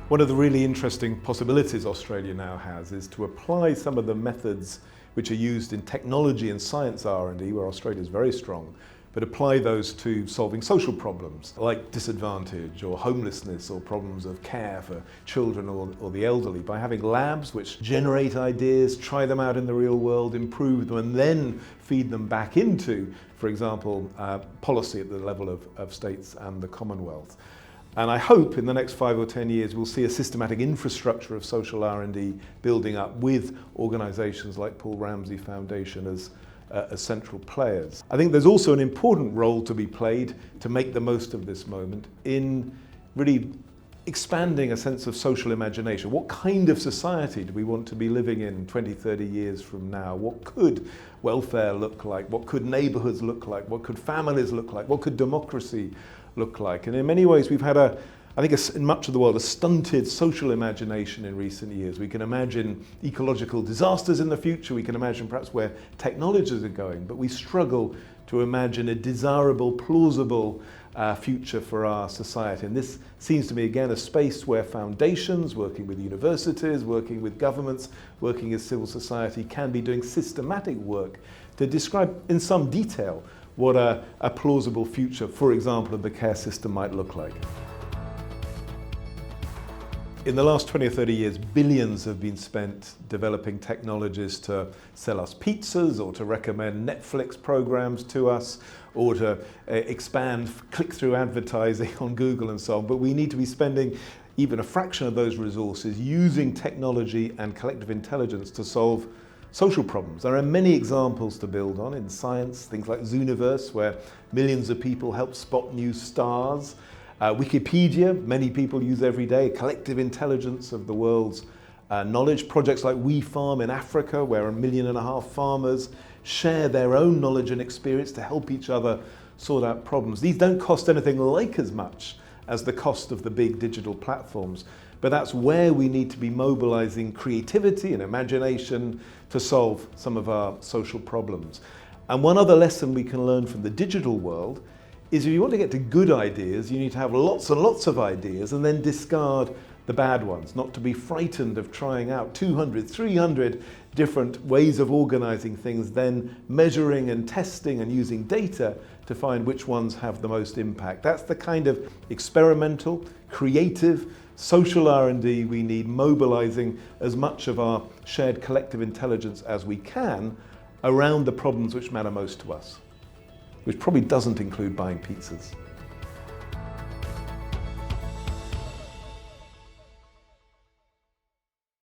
One of the really interesting possibilities Australia now has is to apply some of the methods which are used in technology and science R&D, where Australia is very strong, but apply those to solving social problems like disadvantage or homelessness or problems of care for children or the elderly, by having labs which generate ideas, try them out in the real world, improve them, and then feed them back into, for example, policy at the level of states and the Commonwealth. And I hope in the next 5 or 10 years we'll see a systematic infrastructure of social R&D building up with organisations like Paul Ramsay Foundation as central players. I think there's also an important role to be played to make the most of this moment in really expanding a sense of social imagination. What kind of society do we want to be living in 20, 30 years from now? What could welfare look like? What could neighbourhoods look like? What could families look like? What could democracy look like? And in many ways we've had in much of the world, a stunted social imagination in recent years. We can imagine ecological disasters in the future, we can imagine perhaps where technologies are going, but we struggle to imagine a desirable, plausible future for our society. And this seems to me, again, a space where foundations, working with universities, working with governments, working as civil society, can be doing systematic work to describe in some detail what a plausible future, for example, of the care system might look like. In the last 20 or 30 years, billions have been spent developing technologies to sell us pizzas or to recommend Netflix programs to us or to expand click-through advertising on Google and so on. But we need to be spending even a fraction of those resources using technology and collective intelligence to solve social problems. There are many examples to build on in science, things like Zooniverse, where millions of people help spot new stars. Wikipedia, many people use every day, collective intelligence of the world's knowledge. Projects like We Farm in Africa, where 1.5 million farmers share their own knowledge and experience to help each other sort out problems. These don't cost anything like as much as the cost of the big digital platforms, but that's where we need to be mobilizing creativity and imagination to solve some of our social problems. And one other lesson we can learn from the digital world is if you want to get to good ideas, you need to have lots and lots of ideas and then discard the bad ones, not to be frightened of trying out 200, 300 different ways of organizing things, then measuring and testing and using data to find which ones have the most impact. That's the kind of experimental, creative, social R&D we need, mobilizing as much of our shared collective intelligence as we can around the problems which matter most to us, which probably doesn't include buying pizzas.